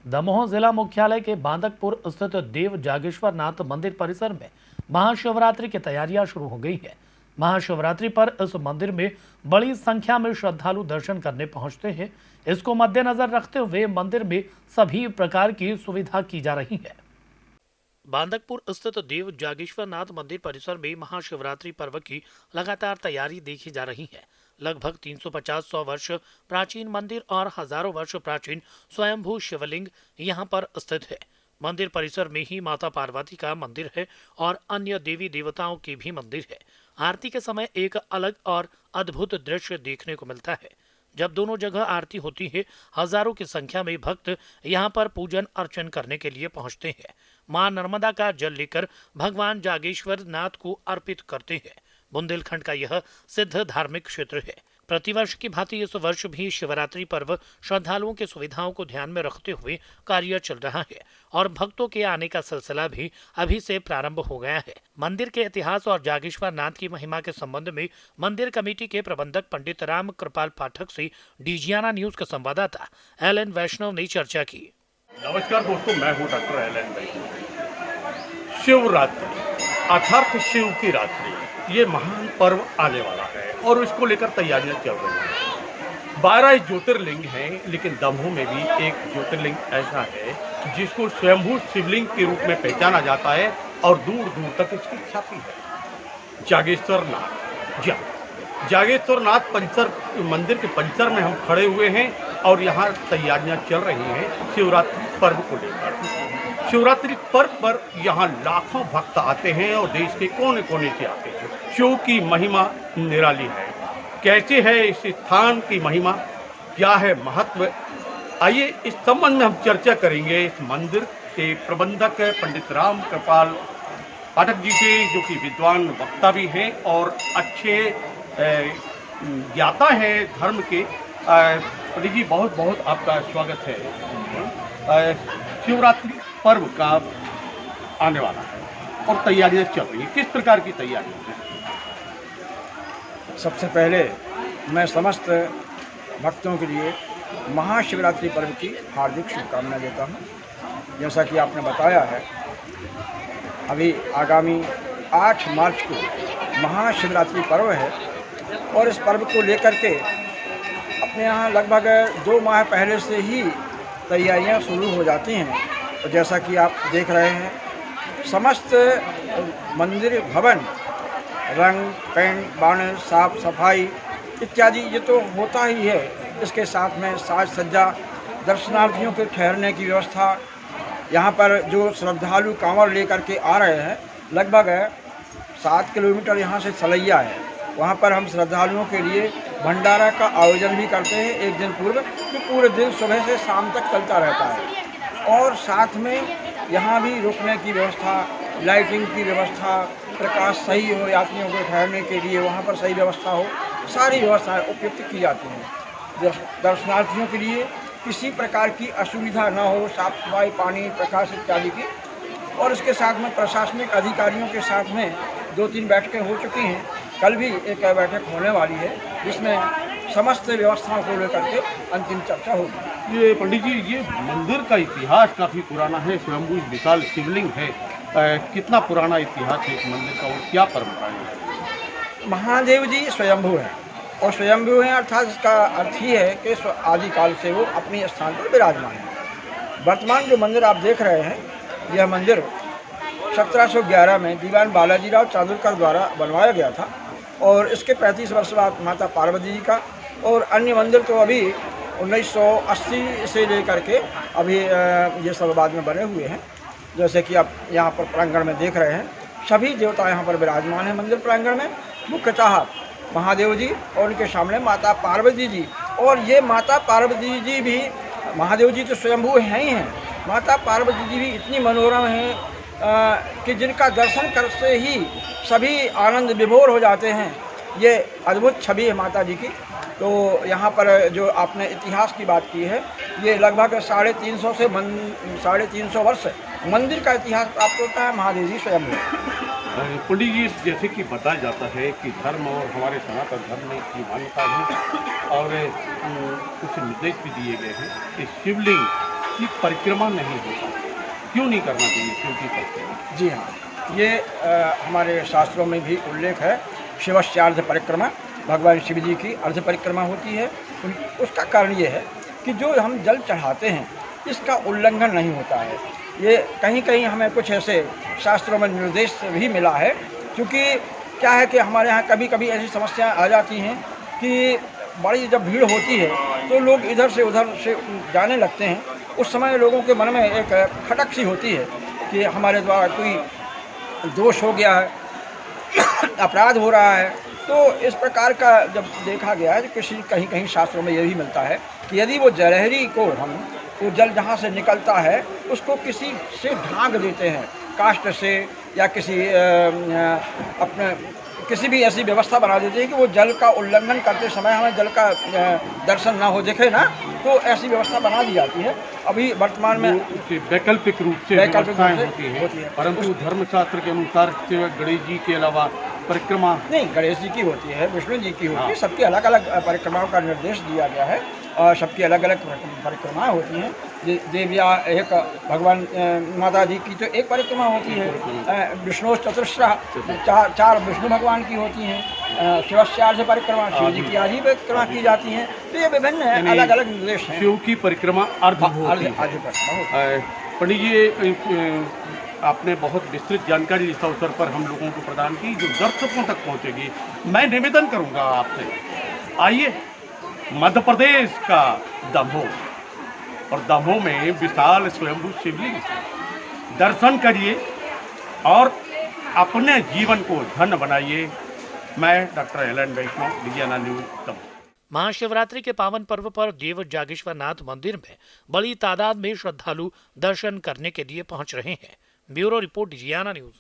दमोह जिला मुख्यालय के बांदकपुर स्थित देव जागेश्वर नाथ मंदिर परिसर में महाशिवरात्रि की तैयारियां शुरू हो गई है। महाशिवरात्रि पर इस मंदिर में बड़ी संख्या में श्रद्धालु दर्शन करने पहुंचते हैं। इसको मद्देनजर रखते हुए मंदिर में सभी प्रकार की सुविधा की जा रही है। बांदकपुर स्थित देव जागेश्वर नाथ मंदिर परिसर में महाशिवरात्रि पर्व की लगातार तैयारी देखी जा रही है। लगभग 350 वर्ष प्राचीन मंदिर और हजारों वर्ष प्राचीन स्वयंभू शिवलिंग यहां पर स्थित है। मंदिर परिसर में ही माता पार्वती का मंदिर है और अन्य देवी देवताओं के भी मंदिर है। आरती के समय एक अलग और अद्भुत दृश्य देखने को मिलता है। जब दोनों जगह आरती होती है, हजारों की संख्या में भक्त यहां पर पूजन अर्चन करने के लिए पहुंचते हैं। मां नर्मदा का जल लेकर भगवान जागेश्वर नाथ को अर्पित करते हैं। बुंदेलखंड का यह सिद्ध धार्मिक क्षेत्र है। प्रतिवर्ष की भांति इस वर्ष भी शिवरात्रि पर्व श्रद्धालुओं की सुविधाओं को ध्यान में रखते हुए कार्य चल रहा है और भक्तों के आने का सिलसिला भी अभी से प्रारंभ हो गया है। मंदिर के इतिहास और जागेश्वर नाथ की महिमा के संबंध में मंदिर कमेटी के प्रबंधक पंडित राम कृपाल पाठक से डीजियाना न्यूज के संवाददाता एल.एन. वैष्णव ने चर्चा की। नमस्कार दोस्तों, मैं हूं डॉक्टर एल.एन. वैष्णव। शिवरात्रि अर्थात शिव की रात्रि, ये महान पर्व आने वाला है और इसको लेकर तैयारियां चल रही हैं। 12 ज्योतिर्लिंग हैं, लेकिन दमोह में भी एक ज्योतिर्लिंग ऐसा है जिसको स्वयंभू शिवलिंग के रूप में पहचाना जाता है और दूर दूर तक इसकी ख्याति है। जागेश्वर नाथ, जी जागेश्वर नाथ परिसर मंदिर के परिसर में हम खड़े हुए हैं और यहाँ तैयारियां चल रही हैं शिवरात्रि पर्व को लेकर। शिवरात्रि पर्व पर यहाँ लाखों भक्त आते हैं और देश के कोने कोने से आते हैं। शिव की महिमा निराली है। कैसे है इस स्थान की महिमा, क्या है महत्व, आइए इस संबंध में हम चर्चा करेंगे इस मंदिर के प्रबंधक पंडित राम कृपाल पाठक जी से, जो कि विद्वान वक्ता भी हैं और अच्छे ज्ञाता हैं धर्म के। पंडित जी, बहुत बहुत आपका स्वागत है। शिवरात्रि पर्व का आने वाला है और तैयारियां चल रही हैं, किस प्रकार की तैयारियां हैं? सबसे पहले मैं समस्त भक्तों के लिए महाशिवरात्रि पर्व की हार्दिक शुभकामनाएं देता हूं। जैसा कि आपने बताया है, अभी आगामी 8 मार्च को महाशिवरात्रि पर्व है और इस पर्व को लेकर के अपने यहाँ लगभग 2 माह पहले से ही तैयारियां शुरू हो जाती हैं। और जैसा कि आप देख रहे हैं, समस्त मंदिर भवन रंग पेंट बाण साफ सफाई इत्यादि ये तो होता ही है। इसके साथ में साज सज्जा, दर्शनार्थियों के ठहरने की व्यवस्था, यहाँ पर जो श्रद्धालु कांवड़ लेकर के आ रहे हैं, लगभग 7 किलोमीटर यहाँ से सलैया है, वहाँ पर हम श्रद्धालुओं के लिए भंडारा का आयोजन भी करते हैं एक दिन पूर्व, जो पूरे दिन सुबह से शाम तक चलता रहता है। और साथ में यहाँ भी रुकने की व्यवस्था, लाइटिंग की व्यवस्था, प्रकाश सही हो, यात्रियों को ठहरने के लिए वहाँ पर सही व्यवस्था हो, सारी व्यवस्थाएं उपयुक्त की जाती हैं। दर्शनार्थियों के लिए किसी प्रकार की असुविधा न हो, साफ सफाई, पानी, प्रकाश इत्यादि की। और इसके साथ में प्रशासनिक अधिकारियों के साथ में 2-3 बैठकें हो चुकी हैं। कल भी एक बैठक होने वाली है जिसमें समस्त व्यवस्थाओं को लेकर के अंतिम चर्चा होगी। ये पंडित जी, ये मंदिर का इतिहास काफ़ी पुराना है, स्वयंभू विशाल शिवलिंग है। कितना पुराना इतिहास है इस मंदिर का और क्या परंपरा है? महादेव जी स्वयंभू हैं और स्वयंभू हैं अर्थात इसका अर्थ ही है कि आदिकाल से वो अपने स्थान पर विराजमान हैं। वर्तमान जो मंदिर आप देख रहे हैं, यह मंदिर 1711 में दीवान बालाजीराव चांदुरकर द्वारा बनवाया गया था और इसके 35 वर्ष बाद माता पार्वती जी का और अन्य मंदिर तो अभी 1980 से लेकर के अभी ये सब बाद में बने हुए हैं। जैसे कि आप यहाँ पर प्रांगण में देख रहे हैं, सभी देवता यहाँ पर विराजमान हैं मंदिर प्रांगण में। मुख्यतः महादेव जी और उनके सामने माता पार्वती जी, और ये माता पार्वती जी भी, महादेव जी तो स्वयंभू हैं ही हैं, माता पार्वती जी भी इतनी मनोरम हैं कि जिनका दर्शन करते ही सभी आनंद विभोर हो जाते हैं। ये अद्भुत छवि है माता जी की। तो यहाँ पर जो आपने इतिहास की बात की है, ये लगभग 350 वर्ष मंदिर का इतिहास प्राप्त होता है। महादेव जी स्वयं पंडित जी, जैसे कि बताया जाता है कि धर्म और हमारे सनातन धर्म में की मान्यता है और कुछ निर्देश भी दिए गए हैं कि शिवलिंग की परिक्रमा नहीं होता, क्यों नहीं करना चाहिए शिव की परिक्रमा? जी हाँ, ये हमारे शास्त्रों में भी उल्लेख है। शिवस्य अर्ध परिक्रमा, भगवान शिव जी की अर्ध परिक्रमा होती है। उसका कारण ये है कि जो हम जल चढ़ाते हैं इसका उल्लंघन नहीं होता है। ये कहीं कहीं हमें कुछ ऐसे शास्त्रों में निर्देश भी मिला है, क्योंकि क्या है कि हमारे यहाँ कभी कभी ऐसी समस्याएं आ जाती हैं कि बड़ी जब भीड़ होती है तो लोग इधर से उधर से जाने लगते हैं। उस समय लोगों के मन में एक खटक सी होती है कि हमारे द्वारा कोई दोष हो गया है, अपराध हो रहा है। तो इस प्रकार का जब देखा गया है तो कहीं कहीं शास्त्रों में ये भी मिलता है कि यदि वो जलहरी को हम वो जल जहाँ से निकलता है उसको किसी से ढांक देते हैं, काष्ठ से या किसी भी ऐसी व्यवस्था बना देते हैं कि वो जल का उल्लंघन करते समय हमें जल का दर्शन ना हो दिखे ना, तो ऐसी व्यवस्था बना दी जाती है। अभी वर्तमान में वैकल्पिक रूप से व्यवस्थाएं होती है, परंतु धर्मशास्त्र के अनुसार गणेश जी के अलावा परिक्रमा नहीं, गणेश जी की होती है, विष्णु जी की होती है, सबकी अलग अलग परिक्रमाओं का निर्देश दिया गया है और सबकी अलग अलग परिक्रमाएं होती हैं। देविया एक भगवान माता जी की तो एक परिक्रमा होती है, विष्णु चतुस्रः चार विष्णु भगवान की होती हैं, शिवस्यार्ध परिक्रमा शिव जी की आधी परिक्रमा की जाती हैं। तो ये विभिन्न अलग अलग निर्देश हैं। शिव की परिक्रमा अर्ध पंडित जी, आपने बहुत विस्तृत जानकारी इस अवसर पर हम लोगों को प्रदान की जो दर्शकों तक पहुंचेगी। मैं निवेदन करूंगा आपसे, आइए मध्य प्रदेश का दमोह, और दमोह में विशाल स्वयंभू शिवलिंग, दर्शन करिए और अपने जीवन को धन्य बनाइए। मैं डॉक्टर एलन वैष्णव, विजयाना न्यूज दमोह। महाशिवरात्रि के पावन पर्व पर देव जागेश्वर नाथ मंदिर में बड़ी तादाद में श्रद्धालु दर्शन करने के लिए पहुंच रहे हैं। Bureau report, Vijayana news.